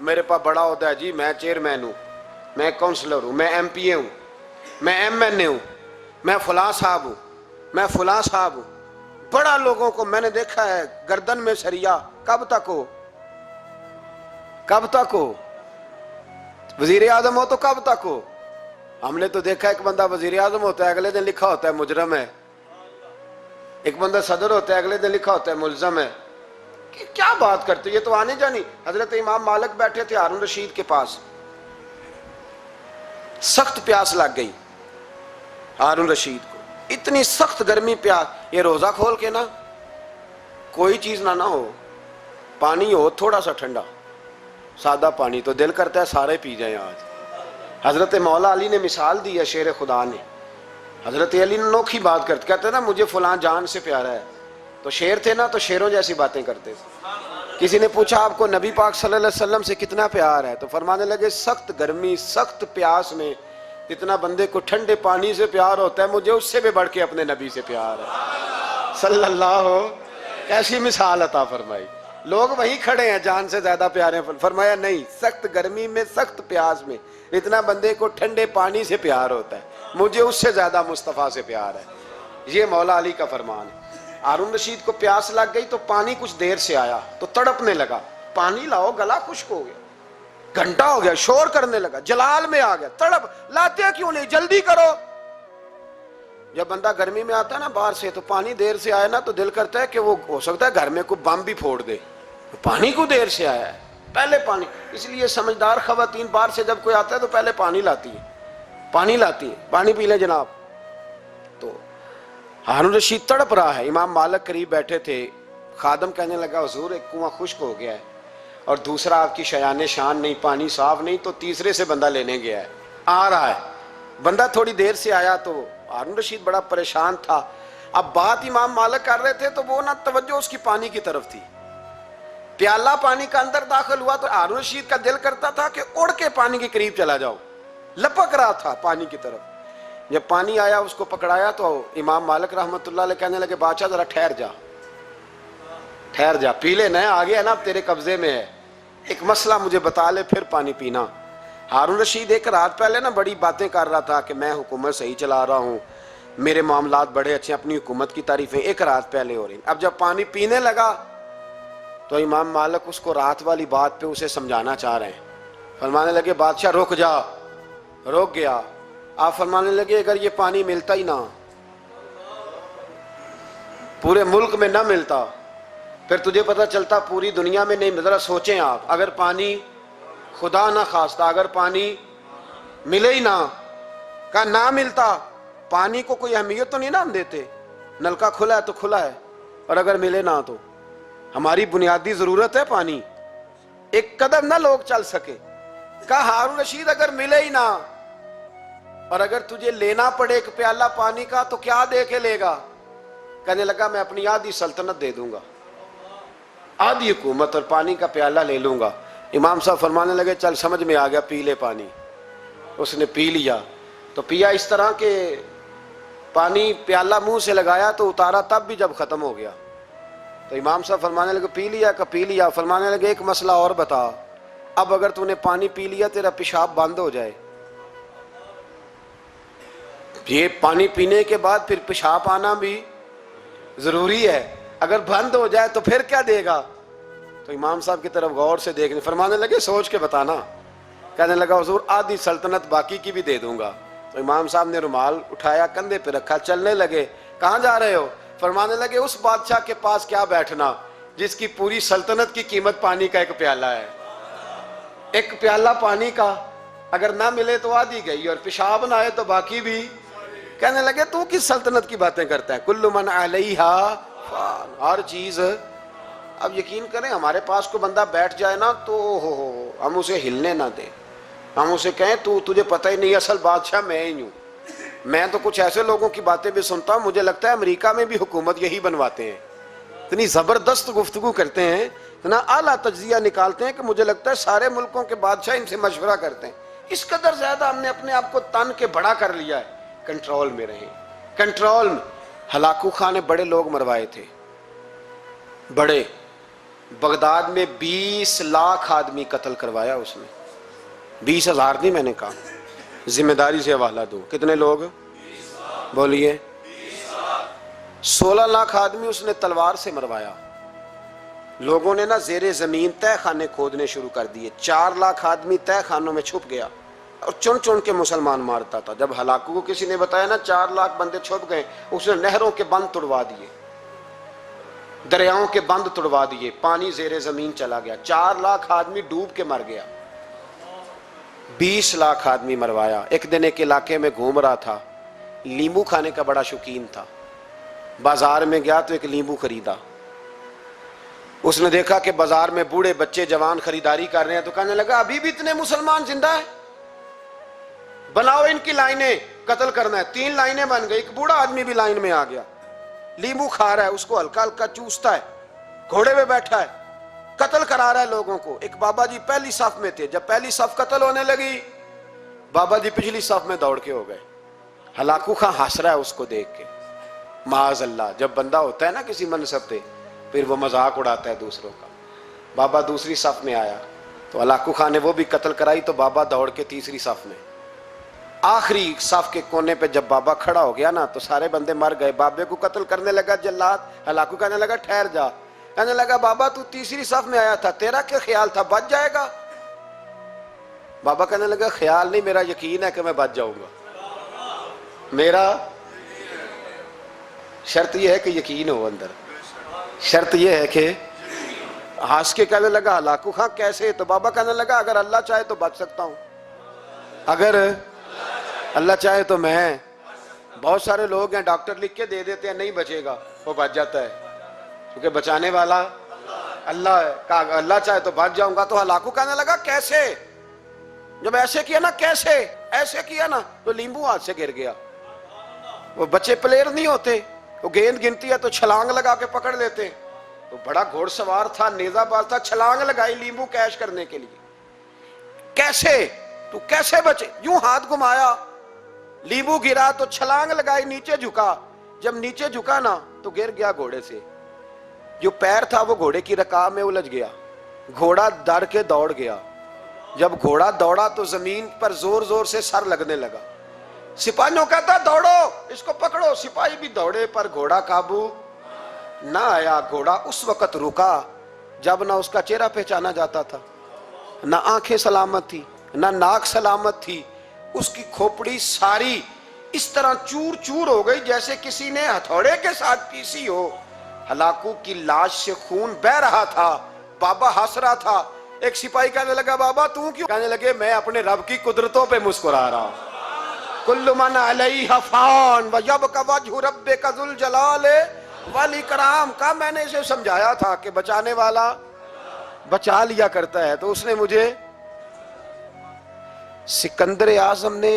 میرے پاس بڑا ہوتا ہے جی، میں چیئرمین ہوں، میں کونسلر ہوں، میں ایم پی اے ہوں، میں ایم این اے ہوں، میں فلاں صاحب ہوں، میں فلاں صاحب ہوں. بڑا لوگوں کو میں نے دیکھا ہے گردن میں سریا. کب تک ہو؟ کب تک ہو؟ وزیر اعظم ہو تو کب تک ہو؟ ہم نے تو دیکھا ایک بندہ وزیر اعظم ہوتا ہے اگلے دن لکھا ہوتا ہے مجرم ہے، ایک بندہ صدر ہوتا ہے اگلے دن لکھا ہوتا ہے ملزم ہے. کیا بات کرتے؟ یہ تو آنے جانی. حضرت امام مالک بیٹھے تھے ہارون رشید کے پاس، سخت پیاس لگ گئی ہارون رشید کو، اتنی سخت گرمی پیاس. یہ روزہ کھول کے نا کوئی چیز نہ ہو، پانی ہو تھوڑا سا ٹھنڈا سادہ پانی، تو دل کرتا ہے سارے پی جائیں آج. حضرت مولا علی نے مثال دی ہے، شیر خدا نے. حضرت علی نے انوکھی بات کرتے، کہتے نا مجھے فلاں جان سے پیارا ہے، تو شیر تھے نا تو شیروں جیسی باتیں کرتے تھے. کسی نے پوچھا آپ کو نبی پاک صلی اللہ علیہ وسلم سے کتنا پیار ہے، تو فرمانے لگے سخت گرمی سخت پیاس میں جتنا بندے کو ٹھنڈے پانی سے پیار ہوتا ہے مجھے اس سے بھی بڑھ کے اپنے نبی سے پیار ہے صلی اللہ ہو. کیسی مثال عطا فرمائی. لوگ وہیں کھڑے ہیں جان سے زیادہ پیارے ہیں. فرمایا نہیں، سخت گرمی میں سخت پیاس میں اتنا بندے کو ٹھنڈے پانی سے پیار ہوتا ہے مجھے اس سے زیادہ مصطفیٰ سے پیار ہے. یہ مولا علی کا فرمان ہے. ہارون رشید کو پیاس لگ گئی تو پانی کچھ دیر سے آیا تو تڑپنے لگا، پانی لاؤ گلا خشک ہو گیا، گھنٹہ ہو گیا، شور کرنے لگا، جلال میں آ گیا، تڑپ لاتے کیوں نہیں، جلدی کرو. جب بندہ گرمی میں آتا ہے نا باہر سے تو پانی دیر سے آیا نا تو دل کرتا ہے کہ وہ ہو سکتا ہے گھر میں کوئی بم بھی پھوڑ دے، پانی کو دیر سے آیا ہے پہلے پانی. اس لیے سمجھدار خواتین باہر سے جب کوئی آتا ہے تو پہلے پانی لاتی ہے، پانی لاتی ہے، پانی پی لیں جناب. تو ہارون رشید تڑپ رہا ہے، امام مالک قریب بیٹھے تھے. خادم کہنے لگا حضور ایک کنواں خشک ہو گیا ہے اور دوسرا آپ کی شایان شان نہیں، پانی صاف نہیں، تو تیسرے سے بندہ لینے گیا ہے، آ رہا ہے. بندہ تھوڑی دیر سے آیا تو ہارون رشید بڑا پریشان تھا. اب بات امام مالک کر رہے تھے تو وہ نہ توجہ اس کی پانی کی طرف تھی. پیالہ پانی کا اندر داخل ہوا تو ہارون رشید کا دل کرتا تھا کہ اڑ کے پانی کے قریب چلا جاؤ، لپک رہا تھا پانی کی طرف. جب پانی آیا اس کو پکڑایا تو امام مالک رحمت اللہ علیہ کہنے لگے بادشاہ ذرا ٹھہر جا، ٹھہر جا، پی لے، نیا آ گیا نا اب تیرے قبضے میں ہے، ایک مسئلہ مجھے بتا لے پھر پانی پینا. ہارون رشید ایک رات پہلے نا بڑی باتیں کر رہا تھا کہ میں حکومت صحیح چلا رہا ہوں، میرے معاملات بڑے اچھے، اپنی حکومت کی تعریفیں ایک رات پہلے ہو رہی. اب جب پانی پینے لگا تو امام مالک اس کو رات والی بات پہ اسے سمجھانا چاہ رہے ہیں. فرمانے لگے بادشاہ رک جا. رک گیا. آپ فرمانے لگے اگر یہ پانی ملتا ہی نہ، پورے ملک میں نہ ملتا، پھر تجھے پتہ چلتا پوری دنیا میں نہیں. ذرا سوچیں آپ، اگر پانی خدا نہ خواستہ اگر پانی ملے ہی نہ، کہا نہ ملتا، پانی کو کوئی اہمیت تو نہیں نا ہم دیتے، نلکا کھلا ہے تو کھلا ہے، اور اگر ملے نہ تو ہماری بنیادی ضرورت ہے پانی، ایک قدم نہ لوگ چل سکے. کہا ہارون رشید اگر ملے ہی نہ اور اگر تجھے لینا پڑے ایک پیالہ پانی کا تو کیا دے کے لے گا؟ کہنے لگا میں اپنی آدھی سلطنت دے دوں گا، آدھی حکومت اور پانی کا پیالہ لے لوں گا. امام صاحب فرمانے لگے چل سمجھ میں آ گیا، پی لے پانی. اس نے پی لیا تو پیا اس طرح کہ پانی پیالہ منہ سے لگایا تو اتارا تب بھی جب ختم ہو گیا تو امام صاحب فرمانے لگے پی لیا؟ کہ پی لیا. فرمانے لگے ایک مسئلہ اور بتا، اب اگر تو نے پانی پی لیا تیرا پیشاب بند ہو جائے، یہ پانی پینے کے بعد پھر پیشاب آنا بھی ضروری ہے، اگر بند ہو جائے تو پھر کیا دے گا؟ تو امام صاحب کی طرف غور سے دیکھنے، فرمانے لگے سوچ کے بتانا. کہنے لگا حضور آدھی سلطنت باقی کی بھی دے دوں گا. تو امام صاحب نے رومال اٹھایا کندھے پہ رکھا، چلنے لگے. کہاں جا رہے ہو؟ فرمانے لگے اس بادشاہ کے پاس کیا بیٹھنا جس کی پوری سلطنت کی قیمت پانی کا ایک پیالہ ہے. ایک پیالہ پانی کا اگر نہ ملے تو آدھی گئی اور پیشاب نہ آئے تو باقی بھی. کہنے لگے تو کس سلطنت کی باتیں کرتا ہے؟ کل من علیہا فان، ہر چیز. اب یقین کریں ہمارے پاس کو بندہ بیٹھ جائے نا تو ہم اسے ہلنے نہ دیں، ہم اسے کہیں تو تجھے پتہ ہی نہیں اصل بادشاہ میں ہی ہوں. میں تو کچھ ایسے لوگوں کی باتیں بھی سنتا ہوں مجھے لگتا ہے امریکہ میں بھی حکومت یہی بنواتے ہیں، اتنی زبردست گفتگو کرتے ہیں، اتنا اعلیٰ تجزیہ نکالتے ہیں کہ مجھے لگتا ہے سارے ملکوں کے بادشاہ ان سے مشورہ کرتے ہیں. اس قدر زیادہ ہم نے اپنے آپ کو تن کے بڑا کر لیا ہے. کنٹرول میں رہیں، کنٹرول میں. ہلاکو خان نے بڑے لوگ مروائے تھے، بڑے بغداد میں 20 لاکھ آدمی قتل کروایا اس نے. 20,000 نہیں میں نے کہا, ذمہ داری سے حوالہ دو. کتنے لوگ بولیے؟ 16 لاکھ آدمی اس نے تلوار سے مروایا. لوگوں نے نا زیر زمین تہ خانے کھودنے شروع کر دیے. 4 لاکھ آدمی تہ خانوں میں چھپ گیا اور چن چن کے مسلمان مارتا تھا. جب ہلاکو کو کسی نے بتایا نا 4 لاکھ بندے چھپ گئے, اس نے نہروں کے بند توڑوا دیے, دریاؤں کے بند توڑوا دیے, پانی زیر زمین چلا گیا. 4 لاکھ آدمی ڈوب کے مر گیا. 20 لاکھ آدمی مروایا. ایک دن ایک علاقے میں گھوم رہا تھا, لیمبو کھانے کا بڑا شوقین تھا. بازار میں گیا تو ایک لیمبو خریدا. اس نے دیکھا کہ بازار میں بوڑھے بچے جوان خریداری کر رہے ہیں, تو کہنے لگا ابھی بھی اتنے مسلمان زندہ ہیں, بناؤ ان کی لائنیں, قتل کرنا ہے. 3 لائنیں بن گئی. ایک بوڑھا آدمی بھی لائن میں آ گیا, لیمبو کھا رہا ہے, اس کو ہلکا ہلکا چوستا ہے, گھوڑے پہ بیٹھا ہے, قتل کرا رہا ہے لوگوں کو. ایک بابا جی پہلی صف میں تھے, جب پہلی صف قتل ہونے لگی, بابا جی پچھلی صف میں دوڑ کے ہو گئے. ہلاکو خان ہنس رہا ہے اس کو دیکھ کے. معاذ اللہ, جب بندہ ہوتا ہے نا کسی منصب پہ, پھر وہ مذاق اڑاتا ہے دوسروں کا. بابا دوسری صف میں آیا تو ہلاکو خان نے وہ بھی قتل کرائی, تو بابا دوڑ کے تیسری صف میں. آخری صف کے کونے پہ جب بابا کھڑا ہو گیا نا, تو سارے بندے مر گئے. بابے کو قتل کرنے لگا جلاد. ہلاکو کہنے لگا ٹھہر جا. کہنے لگا بابا تو تیسری صف میں آیا تھا, تیرا کیا خیال تھا بچ جائے گا؟ بابا کہنے لگا خیال نہیں, میرا یقین ہے کہ میں بچ جاؤں گا. میرا شرط یہ ہے کہ یقین ہو اندر, شرط یہ ہے کہ ہنس کے کہنے لگا ہلاکو خان کیسے؟ تو بابا کہنے لگا اگر اللہ چاہے تو بچ سکتا ہوں, اگر اللہ چاہے تو میں. بہت سارے لوگ ہیں ڈاکٹر لکھ کے دے دیتے ہیں نہیں بچے گا, وہ بچ جاتا ہے, کیونکہ بچانے والا اللہ ہے. کہا اللہ چاہے تو بچ جاؤں گا. تو ہلاکو کہنے لگا کیسے؟ جب ایسے کیا نا, کیسے ایسے کیا نا, تو لیمبو ہاتھ سے گر گیا. وہ بچے پلیئر نہیں ہوتے, وہ گیند گنتی ہے تو چھلانگ لگا کے پکڑ لیتے. تو بڑا گھوڑ سوار تھا, نیزہ باز تھا, چھلانگ لگائی لیمبو کیش کرنے کے لیے. کیسے تو کیسے بچے؟ یوں ہاتھ گھمایا, لیمبو گرا تو چھلانگ لگائی, نیچے جھکا. جب نیچے جھکا نا تو گر گیا گھوڑے سے. جو پیر تھا وہ گھوڑے کی رکاب میں الجھ گیا. گھوڑا ڈر کے دوڑ گیا. جب گھوڑا دوڑا تو زمین پر زور زور سے سر لگنے لگا. سپاہیوں کہتا دوڑو اس کو پکڑو. سپاہی بھی دوڑے پر گھوڑا قابو نہ آیا. گھوڑا اس وقت رکا جب نہ اس کا چہرہ پہچانا جاتا تھا, نہ آنکھیں سلامت تھی, نہ ناک سلامت تھی. اس کی کھوپڑی ساری اس طرح چور چور ہو گئی جیسے کسی نے ہتھوڑے کے ساتھ پیسی ہو. ہلاکو کی لاش سے خون بہ رہا تھا. بابا ہنس رہا تھا. ایک سپاہی کہنے لگا بابا تو کیوں؟ کہنے لگے میں اپنے رب کی قدرتوں پہ مسکرا رہا ہوں. کل من علیہ فان ویبقی وجہ ربک ذو الجلال والاکرام. کا میں نے اسے سمجھایا تھا کہ بچانے والا بچا لیا کرتا ہے, تو اس نے مجھے. سکندر اعظم نے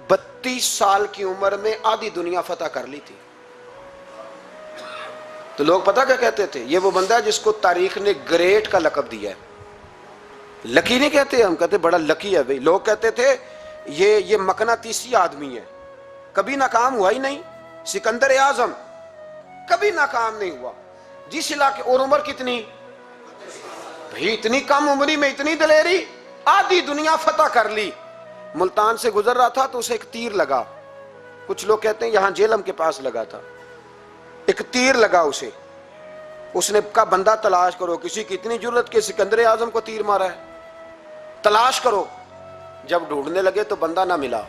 32 سال کی عمر میں آدھی دنیا فتح کر لی تھی. تو لوگ پتہ کیا کہتے تھے؟ یہ وہ بندہ ہے جس کو تاریخ نے گریٹ کا لقب دیا ہے. لکی نہیں کہتے, ہم کہتے بڑا لکی ہے بھائی. لوگ کہتے تھے یہ مقناطیسی آدمی ہے, کبھی ناکام ہوا ہی نہیں. سکندر اعظم کبھی ناکام نہیں ہوا. جس علاقے, اور عمر کتنی بھائی, اتنی کم عمری میں اتنی دلیری, آدھی دنیا فتح کر لی. ملتان سے گزر رہا تھا تو اسے ایک تیر لگا. کچھ لوگ کہتے ہیں یہاں جیلم کے پاس لگا تھا. ایک تیر لگا اسے. اس نے کہا بندہ تلاش کرو, کسی کی اتنی جرت کہ سکندر اعظم کو تیر مارا ہے, تلاش کرو. جب ڈھونڈنے لگے تو بندہ نہ ملا.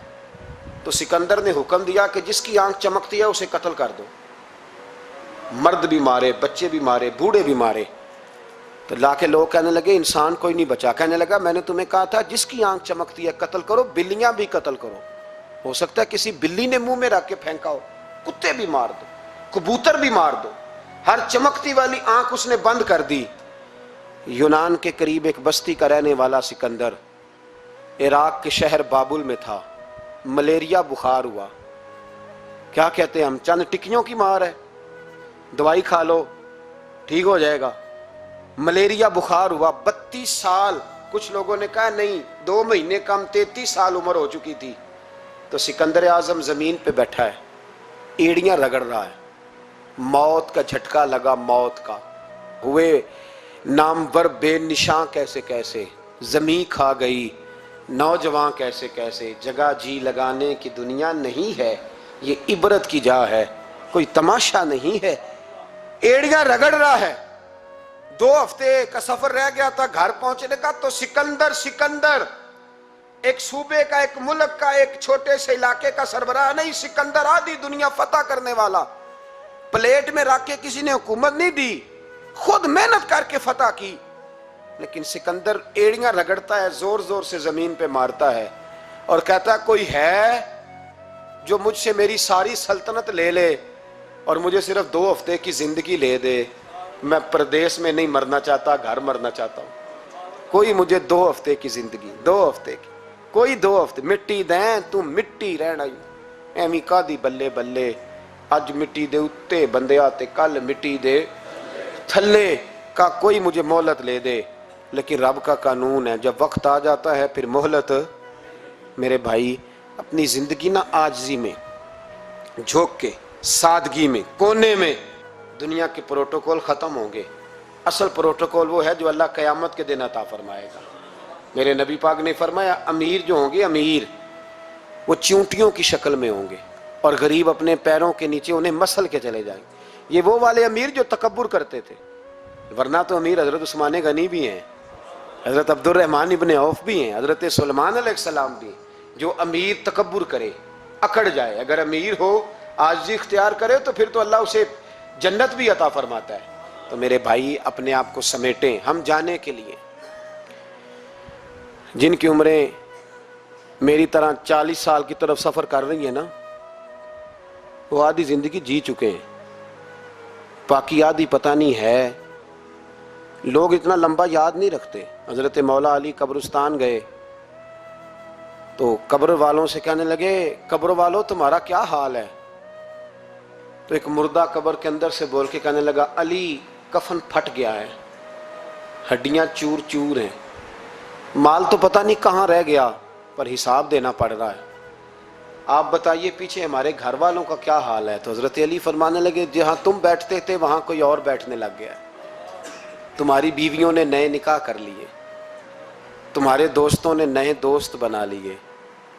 تو سکندر نے حکم دیا کہ جس کی آنکھ چمکتی ہے اسے قتل کر دو. مرد بھی مارے, بچے بھی مارے, بوڑھے بھی مارے. تو لا کے لوگ کہنے لگے انسان کوئی نہیں بچا. کہنے لگا میں نے تمہیں کہا تھا جس کی آنکھ چمکتی ہے قتل کرو. بلیاں بھی قتل کرو, ہو سکتا ہے کسی بلی نے منہ میں رکھ کے پھینکا ہو. کتے بھی مار دو, کبوتر بھی مار دو. ہر چمکتی والی آنکھ اس نے بند کر دی. یونان کے قریب ایک بستی کا رہنے والا سکندر عراق کے شہر بابل میں تھا. ملیریا بخار ہوا. کیا کہتے ہیں ہم, چند ٹکیوں کی مار ہے, دوائی کھا لو ٹھیک ہو جائے گا. ملیریا بخار ہوا. 32 سال, کچھ لوگوں نے کہا نہیں 2 مہینے کم, 33 سال عمر ہو چکی تھی. تو سکندر اعظم زمین پہ بیٹھا ہے, ایڑیاں رگڑ رہا ہے. موت کا جھٹکا لگا, موت کا. ہوئے نامور بے نشاں کیسے کیسے، زمیں کھا گئی نوجوان کیسے کیسے، جگہ جی لگانے کی دنیا نہیں ہے، یہ عبرت کی جا ہے، کوئی تماشا نہیں ہے۔ ایڑیاں رگڑ رہا ہے، 2 ہفتے کا سفر رہ گیا تھا گھر پہنچنے کا، تو سکندر ایک صوبے کا، ایک ملک کا، ایک چھوٹے سے علاقے کا سربراہ نہیں، سکندر آدھی دنیا فتح کرنے والا، پلیٹ میں رکھ کے کسی نے حکومت نہیں دی، خود محنت کر کے فتح کی۔ لیکن سکندر ایڑیاں رگڑتا ہے، زور زور سے زمین پہ مارتا ہے اور کہتا ہے کوئی ہے جو مجھ سے میری ساری سلطنت لے لے اور مجھے صرف 2 ہفتے کی زندگی لے دے، میں پردیس میں نہیں مرنا چاہتا، گھر مرنا چاہتا ہوں، کوئی مجھے 2 ہفتے کی زندگی، 2 ہفتے کی، کوئی 2 ہفتے، مٹی دیں تو مٹی رہنا ہی ایویں کا دی بلے بلے، اج مٹی دے اتے بندے آتے، کل مٹی دے تھلے کا، کوئی مجھے مہلت لے دے۔ لیکن رب کا قانون ہے، جب وقت آ جاتا ہے پھر مہلت۔ میرے بھائی اپنی زندگی نہ عاجزی میں جھوک کے، سادگی میں، کونے میں، دنیا کے پروٹوکول ختم ہوں گے، اصل پروٹوکول وہ ہے جو اللہ قیامت کے دن عطا فرمائے گا۔ میرے نبی پاک نے فرمایا امیر جو ہوں گے، امیر وہ چونٹیوں کی شکل میں ہوں گے اور غریب اپنے پیروں کے نیچے انہیں مسل کے چلے جائیں گے۔ یہ وہ والے امیر جو تکبر کرتے تھے، ورنہ تو امیر حضرت عثمان غنی بھی ہیں، حضرت عبد الرحمن ابن عوف بھی ہیں، حضرت سلیمان علیہ السلام بھی ہیں۔ جو امیر تکبر کرے، اکڑ جائے، اگر امیر ہو عاجزی اختیار کرے تو پھر تو اللہ اسے جنت بھی عطا فرماتا ہے۔ تو میرے بھائی اپنے آپ کو سمیٹیں، ہم جانے کے لیے، جن کی عمریں میری طرح 40 سال کی طرف سفر کر رہی ہیں نا، وہ آدھی زندگی جی چکے ہیں، باقی آدھی پتہ نہیں ہے۔ لوگ اتنا لمبا یاد نہیں رکھتے۔ حضرت مولا علی قبرستان گئے تو قبر والوں سے کہنے لگے قبر والوں تمہارا کیا حال ہے؟ تو ایک مردہ قبر کے اندر سے بول کے کہنے لگا علی کفن پھٹ گیا ہے، ہڈیاں چور چور ہیں، مال تو پتہ نہیں کہاں رہ گیا پر حساب دینا پڑ رہا ہے، آپ بتائیے پیچھے ہمارے گھر والوں کا کیا حال ہے؟ تو حضرت علی فرمانے لگے جہاں تم بیٹھتے تھے وہاں کوئی اور بیٹھنے لگ گیا ہے، تمہاری بیویوں نے نئے نکاح کر لیے، تمہارے دوستوں نے نئے دوست بنا لیے،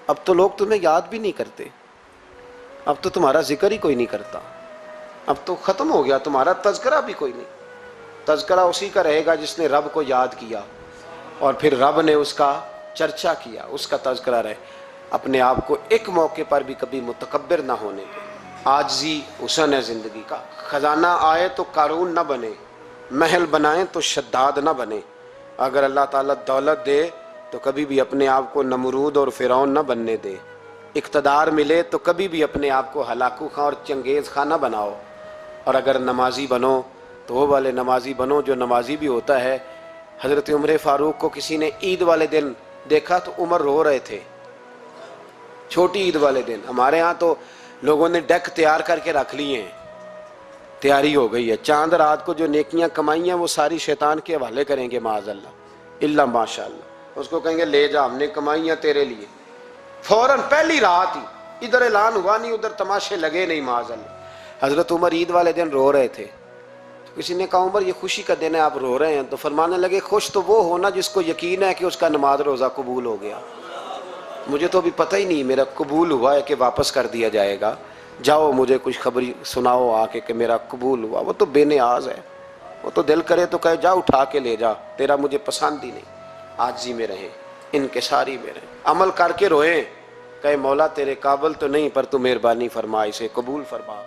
اب تو لوگ تمہیں یاد بھی نہیں کرتے، اب تو تمہارا ذکر ہی کوئی نہیں کرتا، اب تو ختم ہو گیا، تمہارا تذکرہ بھی کوئی نہیں۔ تذکرہ اسی کا رہے گا جس نے رب کو یاد کیا اور پھر رب نے اس کا چرچا کیا، اس کا تذکرہ رہے۔ اپنے آپ کو ایک موقع پر بھی کبھی متکبر نہ ہونے دے، عاجزی حسن ہے زندگی کا۔ خزانہ آئے تو قارون نہ بنے، محل بنائیں تو شداد نہ بنے۔ اگر اللہ تعالیٰ دولت دے تو کبھی بھی اپنے آپ کو نمرود اور فرعون نہ بننے دے، اقتدار ملے تو کبھی بھی اپنے آپ کو ہلاکو خاں اور چنگیز خاں نہ بناؤ، اور اگر نمازی بنو تو وہ والے نمازی بنو جو نمازی بھی ہوتا ہے۔ حضرت عمر فاروق کو کسی نے عید والے دن دیکھا تو عمر رو رہے تھے، چھوٹی عید والے دن۔ ہمارے ہاں تو لوگوں نے ڈیک تیار کر کے رکھ لیے ہیں، تیاری ہو گئی ہے، چاند رات کو جو نیکیاں کمائی ہیں وہ ساری شیطان کے حوالے کریں گے معاذ اللہ ماشاء اللہ، اس کو کہیں گے لے جا ہم نے کمائی ہیں تیرے لیے، فوراً پہلی رات ہی، ادھر اعلان ہوا نہیں ادھر تماشے لگے نہیں معاذ اللہ۔ حضرت عمر عید والے دن رو رہے تھے، کسی نے کہا عمر یہ خوشی کا دن ہے آپ رو رہے ہیں؟ تو فرمانے لگے خوش تو وہ ہونا جس کو یقین ہے کہ اس کا نماز روزہ قبول ہو گیا، مجھے تو ابھی پتہ ہی نہیں میرا قبول ہوا ہے کہ واپس کر دیا جائے گا، جاؤ مجھے کچھ خبری سناؤ آ کے کہ میرا قبول ہوا۔ وہ تو بے نیاز ہے، وہ تو دل کرے تو کہے جا اٹھا کے لے جا، تیرا مجھے پسند ہی نہیں۔ عاجزی میں رہیں، انکساری میں رہیں، عمل کر کے روئیں، کہے مولا تیرے قابل تو نہیں پر تو مہربانی فرما اسے قبول فرما۔